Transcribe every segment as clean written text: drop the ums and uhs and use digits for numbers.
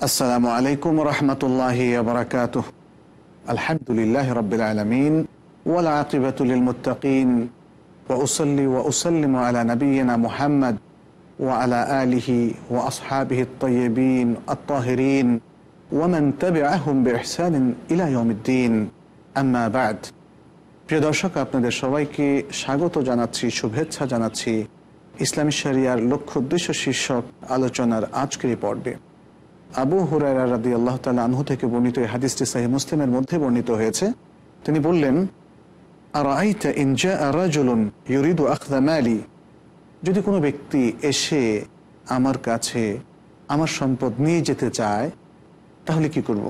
আসসালামু আলাইকুম রহমতুল্লাহি ওয়া বারাকাতুহু। আলহামদুলিল্লাহি রাব্বিল আলামিন ওয়াল আকিবাতু লিল মুত্তাকিন ওয়া উসাল্লি ওয়া উসাল্লিমু আলা নাবিয়িনা মুহাম্মদ ওয়া আলা আলিহি ওয়া আসহাবিহি আত-তাইয়িবিন আত-তাহিরিন ওয়া মান তাবি'আহুম বিইহসানিন ইলা ইয়াউমিদ্দিন। আম্মা বা'দ। প্রিয় দর্শক, আপনাদের সবাইকে স্বাগত জানাচ্ছি, শুভেচ্ছা জানাচ্ছি ইসলামী শরিয়ার লক্ষ্য উদ্দেশ্য শীর্ষক আলোচনার আজকের পর্বে। আবু হুরায়রা রাদিয়াল্লাহু তাআলা আনহু থেকে বর্ণিত এই হাদিসটি সহিহ মুসলিমের মধ্যে বর্ণিত হয়েছে। তিনি বললেন, আরাআইতা ইন জাআ রাজুলুন ইউরিদু আখযা মালি, যদি কোনো ব্যক্তি এসে আমার কাছে আমার সম্পদ নিয়ে যেতে চায় তাহলে কি করব,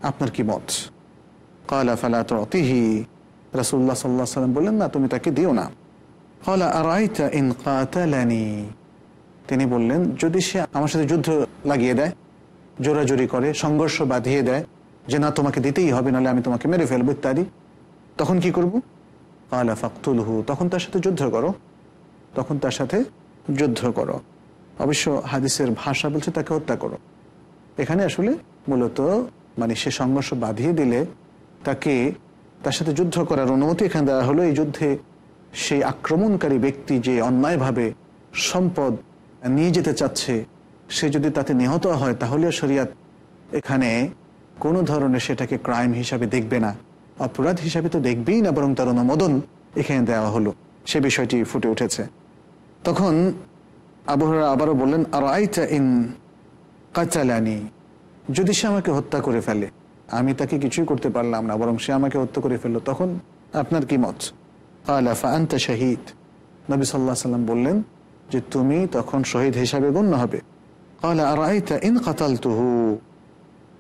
আপনার কি মত? ক্বালা ফালা তুতিহি, রাসূলুল্লাহ সাল্লাল্লাহু আলাইহি ওয়াসাল্লাম বললেন, না, তুমি তাকে দিও না। ক্বালা আরাআইতা ইন কাতালানি, তিনি বললেন, যদি সে আমার সাথে যুদ্ধ লাগিয়ে দেয়, জোরাজুরি করে, সংঘর্ষ বাঁধিয়ে দেয় যে না, তোমাকে দিতেই হবে, নাহলে আমি তোমাকে মেরে ফেলবো ইত্যাদি, তখন কি করব? ক্বালা ফাকতুলহু, তখন তার সাথে যুদ্ধ করো, তখন তার সাথে যুদ্ধ করো। অবশ্য হাদিসের ভাষা বলছে তাকে হত্যা করো। এখানে আসলে মূলত সে সংঘর্ষ বাঁধিয়ে দিলে তাকে তার সাথে যুদ্ধ করার অনুমতি এখানে দেওয়া হলো। এই যুদ্ধে সেই আক্রমণকারী ব্যক্তি যে অন্যায়ভাবে সম্পদ নিয়ে যেতে চাচ্ছে, সে যদি তাতে নিহত হয় তাহলেও শরিয়াত এখানে কোনো ধরনের সেটাকে ক্রাইম হিসাবে দেখবে না, অপরাধ হিসাবে তো দেখবেই না, বরং তার অনুমোদন এখানে দেওয়া হলো। সে বিষয়টি ফুটে উঠেছে। তখন আবু হুরায়রা আবারও বললেন, আরাআইতা ইন কাতালানি, যদি সে আমাকে হত্যা করে ফেলে, আমি তাকে কিছুই করতে পারলাম না, বরং সে আমাকে হত্যা করে ফেললো, তখন আপনার কি মত? ক্বালা ফাআনতা শাহীদ, নবী সাল্লাল্লাহু আলাইহি ওয়াসাল্লাম বললেন যে তুমি তখন শহীদ হিসাবে গণ্য হবে। ক্বালা আরাআইতা ইন কাতালতুহু,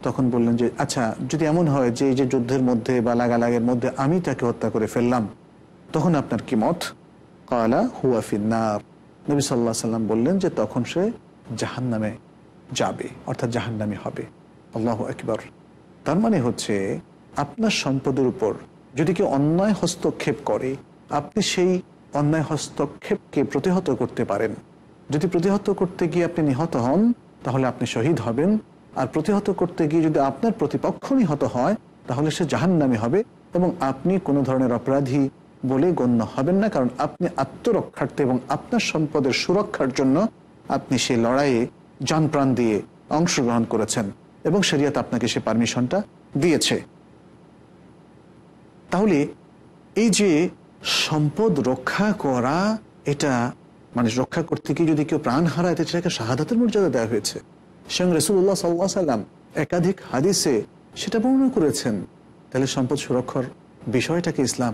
তখন বললেন যে আচ্ছা, যদি এমন হয় যে এই যে যুদ্ধের মধ্যে বা লাগালাগের মধ্যে আমি তাকে হত্যা করে ফেললাম, তখন আপনার কি মত? ক্বালা হুয়া ফিন্নার, নবী সাল্লাল্লাহু আলাইহি ওয়াসাল্লাম বললেন যে তখন সে জাহান্নামে যাবে, অর্থাৎ জাহান্নামী হবে। আল্লাহু আকবার। তার মানে হচ্ছে আপনার সম্পদের উপর যদি কেউ অন্যায় হস্তক্ষেপ করে, আপনি সেই অন্যায় হস্তক্ষেপকে প্রতিহত করতে পারেন। যদি প্রতিহত করতে গিয়ে আপনি নিহত হন তাহলে আপনি শহীদ হবেন, আর প্রতিহত করতে গিয়ে যদি আপনার প্রতিপক্ষ নিহত হয় তাহলে সে জাহান্নামী হবে এবং আপনি কোনো ধরনের অপরাধী বলে গণ্য হবেন না, কারণ আপনি আত্মরক্ষার্থে এবং আপনার সম্পদের সুরক্ষার জন্য আপনি সেই লড়াইয়ে জান প্রাণ দিয়ে অংশগ্রহণ করেছেন এবং শরিয়ত আপনাকে সে পারমিশনটা দিয়েছে। তাহলে এই যে সম্পদ রক্ষা করা, এটা রক্ষা করতে গিয়ে যদি কেউ প্রাণ হারায় সেটাকে শাহাদাতের মর্যাদা দেওয়া হয়েছে। স্বয়ং রাসূলুল্লাহ সাল্লাল্লাহু আলাইহি ওয়াসাল্লাম একাধিক হাদিসে সেটা বর্ণনা করেছেন। তাহলে সম্পদ সুরক্ষার বিষয়টাকে ইসলাম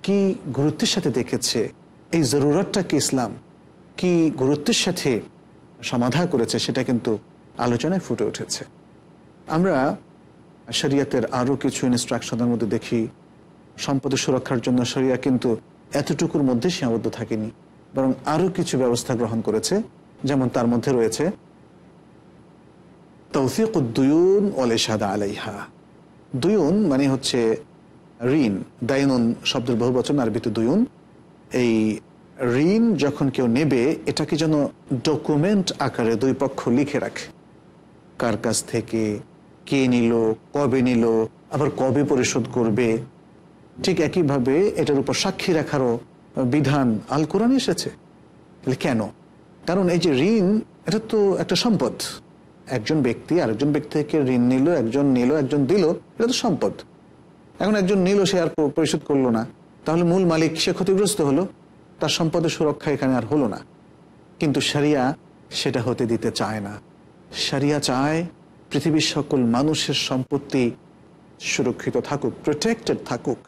কি গুরুত্বের সাথে দেখেছে, এই জরুরতটাকে ইসলাম কি গুরুত্বের সাথে সমাধা করেছে, সেটা কিন্তু আলোচনায় ফুটে উঠেছে। আমরা শরিয়তের আরও কিছু ইনস্ট্রাকশনের মধ্যে দেখি সম্পদের সুরক্ষার জন্য শরিয়া কিন্তু এতটুকুর মধ্যে সীমাবদ্ধ থাকেনি, বরং আরও কিছু ব্যবস্থা গ্রহণ করেছে। যেমন তার মধ্যে রয়েছে তাওসীকুদ দুয়ুন ওয়াল ইশহাদ আলাইহা। দুয়ুন হচ্ছে ঋণ, দায়নুন শব্দের বহুবচন, আরবিতে দুয়ুন। এই ঋণ যখন কেউ নেবে, এটাকে যেন ডকুমেন্ট আকারে দুই পক্ষ লিখে রাখে, কার কাছ থেকে কে নিল, কবে নিল, আবার কবে পরিশোধ করবে। ঠিক একইভাবে এটার উপর সাক্ষী রাখারও বিধান আল কোরআনে এসেছে। তাহলে কেন? কারণ এই যে ঋণ, এটা তো একটা সম্পদ। একজন ব্যক্তি আরেকজন ব্যক্তি থেকে ঋণ নিল, একজন নিল, একজন দিল, এটা তো সম্পদ। এখন একজন নিল, সে আর পরিশোধ করলো না, তাহলে মূল মালিক সে ক্ষতিগ্রস্ত হলো, তার সম্পদের সুরক্ষা এখানে আর হলো না। কিন্তু শরিয়া সেটা হতে দিতে চায় না। শরিয়া চায় পৃথিবীর সকল মানুষের সম্পত্তি সুরক্ষিত থাকুক, প্রোটেক্টেড থাকুক।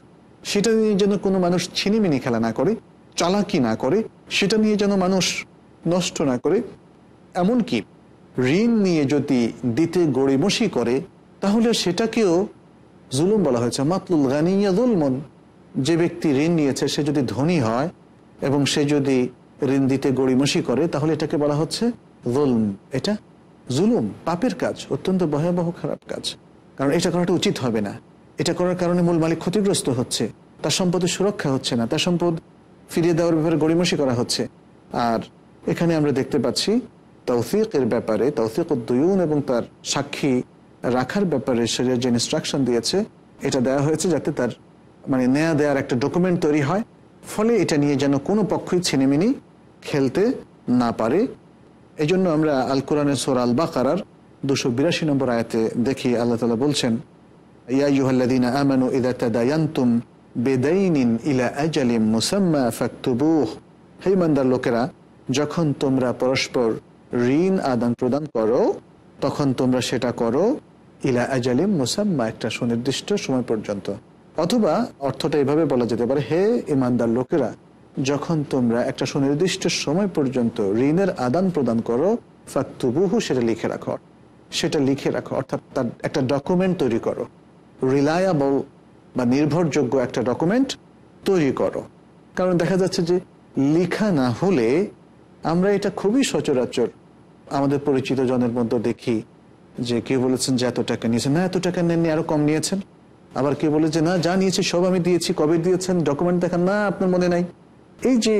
সেটা নিয়ে যেন কোনো মানুষ ছিনিমিনি খেলা না করে, চালাকি না করে, সেটা নিয়ে যেন মানুষ নষ্ট না করে। এমনকি ঋণ নিয়ে যদি দিতে গড়িমসি করে তাহলে সেটাকেও জুলুম বলা হয়েছে। মাতলুল গানিয়া যুলমুন, যে ব্যক্তি ঋণ নিয়েছে সে যদি ধনী হয় এবং সে যদি ঋণ দিতে গড়িমসি করে তাহলে এটাকে বলা হচ্ছে যুলম। এটা জুলুম, পাপের কাজ, অত্যন্ত ভয়াবহ খারাপ কাজ। কারণ এটা করাটা উচিত হবে না। এটা করার কারণে মূল মালিক ক্ষতিগ্রস্ত হচ্ছে, তার সম্পদের সুরক্ষা হচ্ছে না, তার সম্পদ ফিরিয়ে দেওয়ার ব্যাপারে গড়িমসি করা হচ্ছে। আর এখানে আমরা দেখতে পাচ্ছি তৌফিকের ব্যাপারে, তৌফিকুদ দুয়ুন এবং তার সাক্ষী রাখার ব্যাপারে শরীয়ত যে ইনস্ট্রাকশন দিয়েছে, এটা দেওয়া হয়েছে যাতে তার মানে নেয়া দেওয়ার একটা ডকুমেন্ট তৈরি হয়, ফলে এটা নিয়ে যেন কোনো পক্ষই ছিনিমিনি খেলতে না পারে। এই জন্য আমরা আল কোরআনের সূরা আল বাকারার 282 নম্বর আয়াতে দেখি আল্লাহ তাআলা বলছেন, ইয়া আইয়ুহাল্লাযীনা আমানু ইযা তাদায়ানতুম বিদাইনিন ইলা আজালিন মুসাম্মা ফাকতুবুহ। হে ইমানদার লোকেরা, যখন তোমরা পরস্পর ঋণ আদান প্রদান করো তখন তোমরা সেটা করো ইলা আজালিন মুসাম্মা, একটা সুনির্দিষ্ট সময় পর্যন্ত। অথবা অর্থটা এভাবে বলা যেতে পারে, হে ইমানদার লোকেরা, যখন তোমরা একটা সুনির্দিষ্ট সময় পর্যন্ত ঋণের আদান প্রদান করো ফাকতুবুহু, সেটা লিখে রাখো, অর্থাৎ তার একটা ডকুমেন্ট তৈরি করো, রিলায়াবল বা নির্ভরযোগ্য একটা ডকুমেন্ট তৈরি করো। কারণ দেখা যাচ্ছে যে লেখা না হলে আমরা এটা খুবই সচরাচর আমাদের পরিচিত জনের মধ্যে দেখি যে কেউ বলেছেন যে এত টাকা নিয়েছেন, না এত টাকা নেননি, আরো কম নিয়েছেন। আবার কেউ বলে যে না যা নিয়েছি সব আমি দিয়েছি, কবে দিয়েছেন, ডকুমেন্ট দেখান, না আপনার মনে নাই। এই যে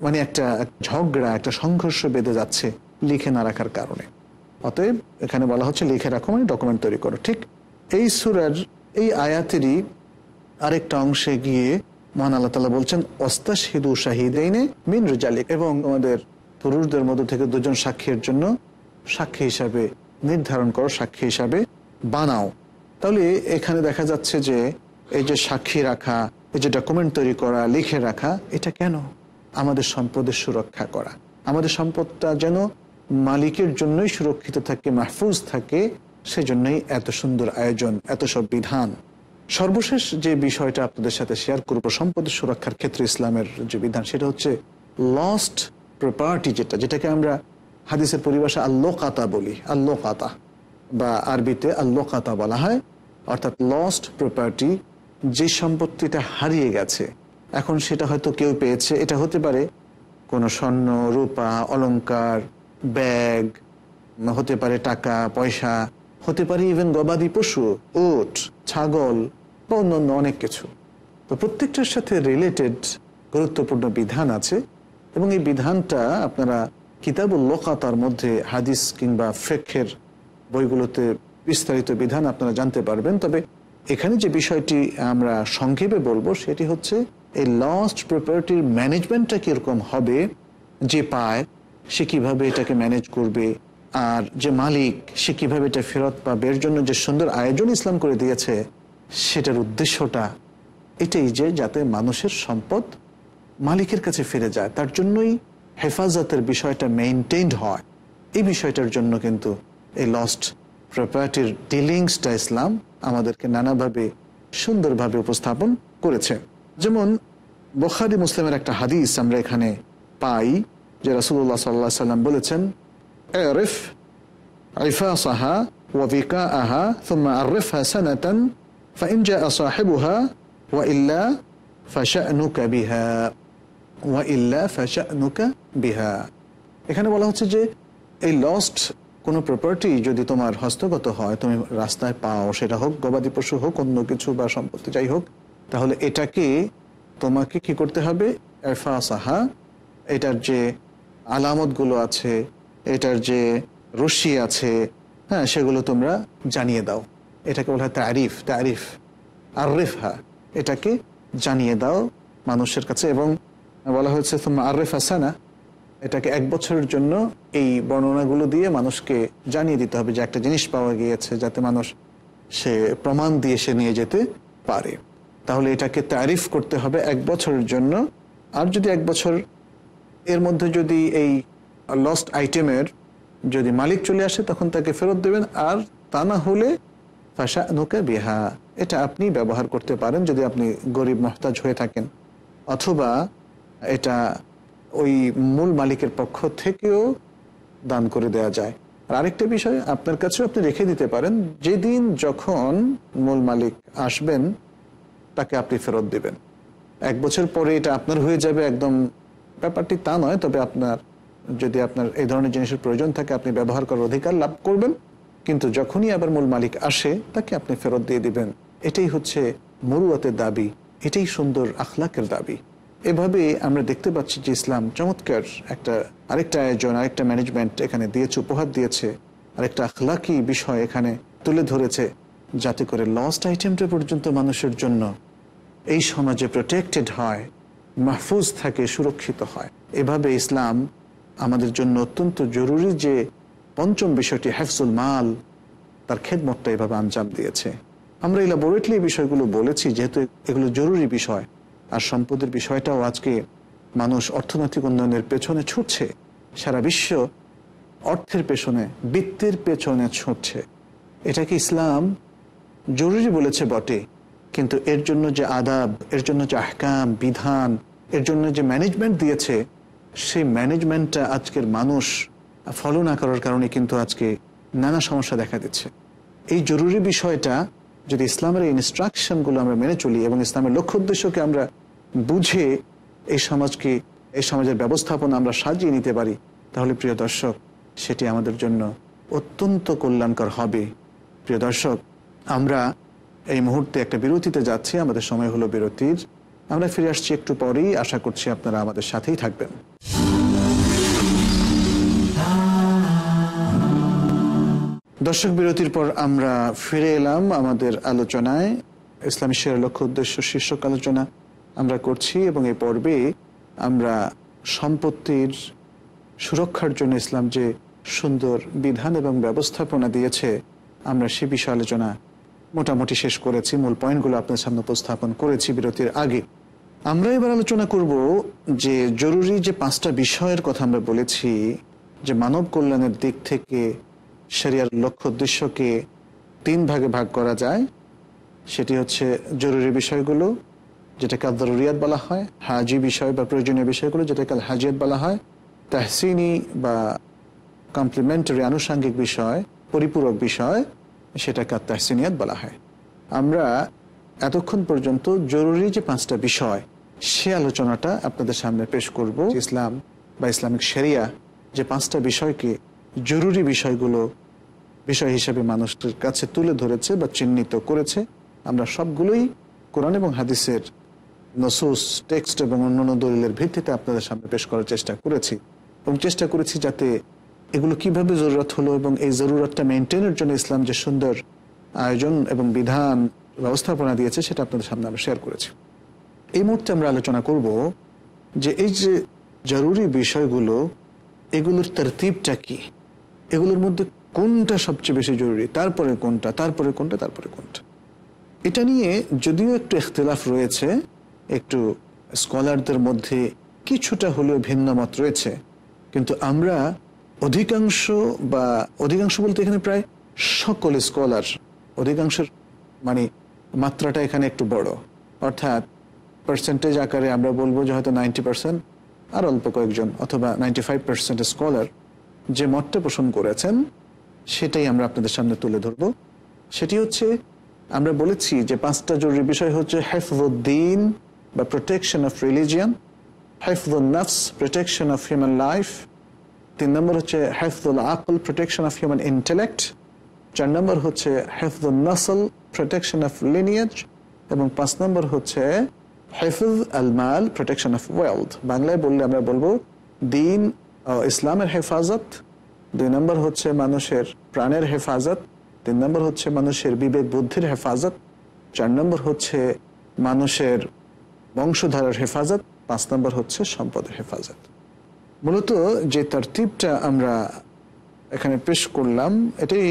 মানে একটা ঝগড়া, একটা সংঘর্ষ বেঁধে যাচ্ছে লিখে না রাখার কারণে। অতএব এখানে বলা হচ্ছে লিখে রাখো মানে ডকুমেন্ট তৈরি করো। ঠিক এই সূরার এই আয়াতেরই আরেকটা অংশে গিয়ে মহান আল্লাহ তাআলা বলছেন, ওয়াস্তাশহিদু শাহিদাইনি মিন রিজালিকুম, এবং আমাদের পুরুষদের মধ্য থেকে দুজন সাক্ষীর জন্য সাক্ষী হিসাবে নির্ধারণ করো, সাক্ষী হিসাবে বানাও। তাহলে এখানে দেখা যাচ্ছে যে এই যে সাক্ষী রাখা, এই যে ডকুমেন্ট তৈরি করা, লিখে রাখা, এটা কেন? আমাদের সম্পদের সুরক্ষা করা, আমাদের সম্পদটা যেন মালিকের জন্যই সুরক্ষিত থাকে, মাহফুজ থাকে, সেজন্যই এত সুন্দর আয়োজন, এত সব বিধান। সর্বশেষ যে বিষয়টা আপনাদের সাথে শেয়ার করব সম্পদের সুরক্ষার ক্ষেত্রে ইসলামের যে বিধান, সেটা হচ্ছে লস্ট প্রপার্টি, যেটাকে আমরা হাদিসের পরিভাষা আল্লোকাতা বলি, আল্লোকাতা বা আরবিতে আল্লোকাতা বলা হয়, অর্থাৎ লস্ট প্রপার্টি, যে সম্পত্তিটা হারিয়ে গেছে, এখন সেটা হয়তো কেউ পেয়েছে। এটা হতে পারে কোনো স্বর্ণ, রূপা, অলংকার, ব্যাগ, হতে পারে টাকা পয়সা, হতে পারে ইভেন গবাদি পশু, উট, ছাগল বা অন্যান্য অনেক কিছু। তো প্রত্যেকটার সাথে রিলেটেড গুরুত্বপূর্ণ বিধান আছে, এবং এই বিধানটা আপনারা কিতাবুল লোকাতার মধ্যে হাদিস কিংবা ফিকহের বইগুলোতে বিস্তারিত বিধান আপনারা জানতে পারবেন। তবে এখানে যে বিষয়টি আমরা সংক্ষেপে বলবো সেটি হচ্ছে এই লস্ট প্রপার্টির ম্যানেজমেন্টটা কীরকম হবে, যে পায় সে কীভাবে এটাকে ম্যানেজ করবে, আর যে মালিক সে কীভাবে এটা ফেরত পাবে। এর জন্য যে সুন্দর আয়োজন ইসলাম করে দিয়েছে, সেটার উদ্দেশ্যটা এটাই যে যাতে মানুষের সম্পদ মালিকের কাছে ফিরে যায়, তার জন্যই হেফাজতের বিষয়টা মেইনটেইনড হয়। এই বিষয়টার জন্য কিন্তু এই লস্ট প্রপার্টির ডিলিংসটা ইসলাম আমাদেরকে নানাভাবে সুন্দরভাবে উপস্থাপন করেছে। যেমন বুখারী মুসলিমের একটা হাদিস আমরা এখানে পাই যে রাসূলুল্লাহ সাল্লাল্লাহু আলাইহি সাল্লাম বলেছেন, আরিফ ইফাসাহা ওয়া বিকাআহা থুম্মা আরিফহা সানাতান ফাইন জাআ সাহিবুহা ওয়া ইল্লা ফাশানুকা বিহা ওয়া ইল্লা ফাশানুকা বিহা। এখানে বলা হচ্ছে যে এই লস্ট কোনো প্রপার্টি যদি তোমার হস্তগত হয়, তুমি রাস্তায় পাও, সেটা হোক গবাদি পশু হোক, অন্য কিছু বা সম্পত্তি যাই হোক, তাহলে এটাকে তোমাকে কি করতে হবে? ইফাসাহা, এটার যে আলামতগুলো আছে, এটার যে রশি আছে, হ্যাঁ, সেগুলো তোমরা জানিয়ে দাও। এটাকে বলা হয় তারিফ আরিফহা, এটাকে জানিয়ে দাও মানুষের কাছে। এবং বলা হয়েছে তোমরা আরিফ হাসানা, এটাকে 1 বছরের জন্য এই বর্ণনাগুলো দিয়ে মানুষকে জানিয়ে দিতে হবে যে একটা জিনিস পাওয়া গিয়েছে, যাতে মানুষ সে প্রমাণ দিয়ে সে নিয়ে যেতে পারে। তাহলে এটাকে তারিফ করতে হবে 1 বছরের জন্য। আর যদি 1 বছর এর মধ্যে যদি এই লস্ট আইটেমের যদি মালিক চলে আসে তখন তাকে ফেরত দেবেন, আর তা না হলে ফাশানুকা বিহা, এটা আপনি ব্যবহার করতে পারেন যদি আপনি গরিব মহতাজ হয়ে থাকেন, অথবা এটা ওই মূল মালিকের পক্ষ থেকেও দান করে দেওয়া যায়। আর আরেকটা বিষয়, আপনার কাছেও আপনি রেখে দিতে পারেন, যেদিন যখন মূল মালিক আসবেন তাকে আপনি ফেরত দিবেন। 1 বছর পরে এটা আপনার হয়ে যাবে একদম, ব্যাপারটি তা নয়। তবে আপনার যদি আপনার এই ধরনের জিনিসের প্রয়োজন থাকে আপনি ব্যবহার করার অধিকার লাভ করবেন, কিন্তু যখনই আবার মূল মালিক আসে তাকে আপনি ফেরত দিয়ে দিবেন। এটাই হচ্ছে মুরুয়াতের দাবি, এটাই সুন্দর আখলাকের দাবি। এভাবে আমরা দেখতে পাচ্ছি যে ইসলাম চমৎকার আরেকটা আয়োজন, আরেকটা ম্যানেজমেন্ট এখানে দিয়েছে, উপহার দিয়েছে, আরেকটা আখলাকি বিষয় এখানে তুলে ধরেছে, যাতে করে লস্ট আইটেমটা পর্যন্ত মানুষের জন্য এই সমাজে প্রোটেক্টেড হয়, মাহফুজ থাকে, সুরক্ষিত হয়। এভাবে ইসলাম আমাদের জন্য অত্যন্ত জরুরি যে পঞ্চম বিষয়টি হেফজুল মাল, তার খেদমতটা এভাবে আঞ্জাম দিয়েছে। আমরা ইলাবোরেটলি এই বিষয়গুলো বলেছি যেহেতু এগুলো জরুরি বিষয়। আর সম্পদের বিষয়টাও আজকে মানুষ অর্থনৈতিক উন্নয়নের পেছনে ছুটছে, সারা বিশ্ব অর্থের পেছনে, বৃত্তের পেছনে ছুটছে। এটাকে ইসলাম জরুরি বলেছে বটে, কিন্তু এর জন্য যে আদাব, এর জন্য যে আহকাম, বিধান, এর জন্য যে ম্যানেজমেন্ট দিয়েছে, সেই ম্যানেজমেন্টটা আজকের মানুষ ফলো না করার কারণে কিন্তু আজকে নানা সমস্যা দেখা দিচ্ছে। এই জরুরি বিষয়টা যদি ইসলামের এই ইনস্ট্রাকশনগুলো আমরা মেনে চলি এবং ইসলামের লক্ষ্য উদ্দেশ্যকে আমরা বুঝে এই সমাজের ব্যবস্থাপনা আমরা সাজিয়ে নিতে পারি, তাহলে প্রিয় দর্শক সেটি আমাদের জন্য অত্যন্ত কল্যাণকর হবে। প্রিয় দর্শক, আমরা এই মুহূর্তে একটা বিরতিতে যাচ্ছি, আমাদের সময় হলো বিরতির। আমরা ফিরে আসছি একটু পরেই, আশা করছি আপনারা আমাদের সাথেই থাকবেন। দর্শক, বিরতির পর আমরা ফিরে এলাম আমাদের আলোচনায়। ইসলামী শরিয়ার লক্ষ্য উদ্দেশ্য শীর্ষক আলোচনা আমরা করছি এবং এই পর্বে আমরা সম্পত্তির সুরক্ষার জন্য ইসলাম যে সুন্দর বিধান এবং ব্যবস্থাপনা দিয়েছে, আমরা সে বিষয়ে আলোচনা মোটামুটি শেষ করেছি। মূল পয়েন্টগুলো আপনার সামনে উপস্থাপন করেছি বিরতির আগে। আমরা এবার আলোচনা করব যে জরুরি যে 5টা বিষয়ের কথা আমরা বলেছি, যে মানব কল্যাণের দিক থেকে শরিয়ার লক্ষ্য উদ্দেশ্যকে 3 ভাগে ভাগ করা যায়। সেটি হচ্ছে জরুরি বিষয়গুলো, যেটাকে আদ-দারুরিয়াত বলা হয়, হাজি বিষয় বা প্রয়োজনীয় বিষয়গুলো যেটাকে আল হাজিয়াত বলা হয়, তাহসিনি বা কমপ্লিমেন্টারি আনুষঙ্গিক বিষয়, পরিপূরক বিষয়, সেটাকে আত-তাহসিনিয়াত বলা হয়। আমরা এতক্ষণ পর্যন্ত জরুরি যে 5টা বিষয়, সে আলোচনাটা আপনাদের সামনে পেশ করব। ইসলাম বা ইসলামিক শরিয়া যে 5টা বিষয়কে জরুরি বিষয় হিসেবে মানুষের কাছে তুলে ধরেছে বা চিহ্নিত করেছে, আমরা সবগুলোই কোরআন এবং হাদিসের নসুস, টেক্সট এবং অন্যান্য দলিলের ভিত্তিতে আপনাদের সামনে পেশ করার চেষ্টা করেছি এবং চেষ্টা করেছি যাতে এগুলো কিভাবে জরুরত হলো এবং এই জরুরতটা মেনটেনের জন্য ইসলাম যে সুন্দর আয়োজন এবং বিধান ব্যবস্থাপনা দিয়েছে সেটা আপনাদের সামনে আমরা শেয়ার করেছি। এই মুহূর্তে আমরা আলোচনা করব যে এই যে জরুরি বিষয়গুলো, এগুলোর তারতিবটা কি, এগুলোর মধ্যে কোনটা সবচেয়ে বেশি জরুরি, তারপরে কোনটা, তারপরে কোনটা, তারপরে কোনটা। এটা নিয়ে যদিও একটু ইখতিলাফ রয়েছে, একটু স্কলারদের মধ্যে কিছুটা হলেও ভিন্ন মত রয়েছে, কিন্তু আমরা অধিকাংশ বলতে এখানে প্রায় সকল স্কলার, অধিকাংশের মানে মাত্রাটা এখানে একটু বড়, অর্থাৎ পার্সেন্টেজ আকারে আমরা বলবো যে হয়তো 90% আর অল্প কয়েকজন অথবা 95% স্কলার যে মতটা পোষণ করেছেন সেটাই আমরা আপনাদের সামনে তুলে ধরব। সেটি হচ্ছে, আমরা বলেছি যে 5টা জরুরি বিষয় হচ্ছে হিফজুদ্দিন বা প্রোটেকশন অফ রিলিজিয়ান, হিফজুন নফস প্রোটেকশন অফ হিউম্যান লাইফ, 3 নম্বর হচ্ছে হিফজুল আকল প্রোটেকশন অফ হিউম্যান ইন্টেলেক্ট, 4 নম্বর হচ্ছে হিফজুন নসল প্রোটেকশন অফ লিনিয়েজ, এবং 5 নম্বর হচ্ছে হিফজ আল মাল প্রোটেকশন অফ ওয়েলথ। বাংলায় বললে আমরা বলবো দিন ও ইসলামের হেফাজত, 2 নম্বর হচ্ছে মানুষের প্রাণের হেফাজত, 3 নম্বর হচ্ছে মানুষের বিবেক বুদ্ধির হেফাজত, 4 নম্বর হচ্ছে মানুষের বংশধারার হেফাজত, 5 নম্বর হচ্ছে সম্পদের হেফাজত। মূলত যে তারতিবটা আমরা এখানে পেশ করলাম এটাই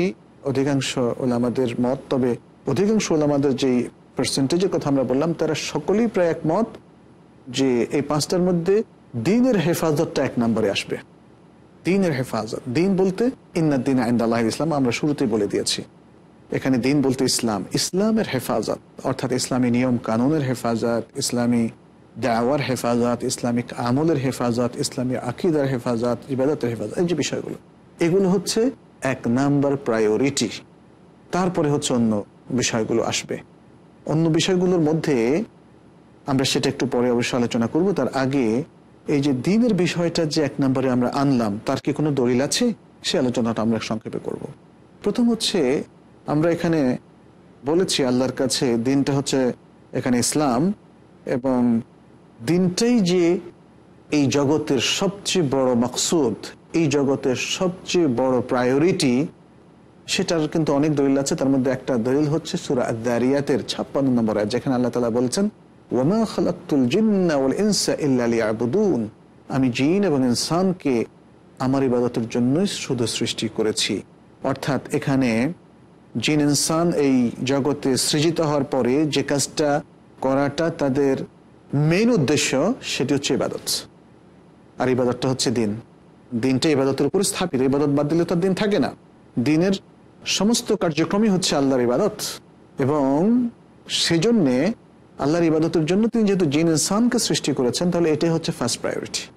অধিকাংশ ওলামাদের মত। তবে অধিকাংশ ওলামাদের যেই পার্সেন্টেজের কথা আমরা বললাম তারা সকলেই প্রায় একমত যে এই 5টার মধ্যে দ্বীনের হেফাজতটা 1 নম্বরে আসবে। দ্বীনের হেফাজত, দ্বীন বলতে ইন্নাদ-দীনা ইনদাল্লাহিল ইসলাম, আমরা শুরুতেই বলে দিয়েছি। এখানে দ্বীন বলতে ইসলাম, ইসলামের হেফাজত, অর্থাৎ ইসলামী নিয়ম কানুনের হেফাজত, ইসলামী দাওয়ার হেফাজত, ইসলামিক আমলের হেফাজত, ইসলামী আকীদার হেফাজত, ইবাদতের হেফাজত, এই যে বিষয়গুলো, এগুলো হচ্ছে 1 নাম্বার প্রায়োরিটি। তারপরে হচ্ছে অন্য বিষয়গুলো আসবে। অন্য বিষয়গুলোর মধ্যে আমরা সেটা একটু পরে অবশ্যই আলোচনা করব। তার আগে এই যে দ্বীনের বিষয়টা যে 1 নম্বরে আমরা আনলাম, তার কি কোনো দলিল আছে, সে আলোচনাটা আমরা সংক্ষেপে করব। প্রথম হচ্ছে, আমরা এখানে বলেছি আল্লাহর কাছে দ্বীনটা হচ্ছে এখানে ইসলাম, এবং দিনটাই যে এই জগতের সবচেয়ে বড় মাকসুদ, এই জগতের সবচেয়ে বড় প্রায়োরিটি, সেটার কিন্তু অনেক দলিল আছে। তার মধ্যে একটা দলিল হচ্ছে সূরা আয-যারিয়াতের 56 নম্বর আয়াত, যেখানে আল্লাহ তাআলা বলছেন, ওয়ামা খালাকতুল জিন্না ওয়াল ইনসা ইল্লা লিয়াবুদুন, আমি জিন এবং ইনসানকে আমার ইবাদতের জন্যই শুধু সৃষ্টি করেছি। অর্থাৎ এখানে জিন ইনসান এই জগতে সৃজিত হওয়ার পরে যে কাজটা করাটা তাদের মেইন উদ্দেশ্য, সেটি হচ্ছে ইবাদত। আর ইবাদতটা হচ্ছে দিন। দিনটা ইবাদতের উপর স্থাপিত, ইবাদত বাদ দিলে তো দিন থাকে না। দিনের সমস্ত কার্যক্রমই হচ্ছে আল্লাহর ইবাদত, এবং সেজন্যে আল্লাহর ইবাদতের জন্য তিনি যেহেতু জিন ইনসানকে সৃষ্টি করেছেন, তাহলে এটাই হচ্ছে ফার্স্ট প্রায়োরিটি।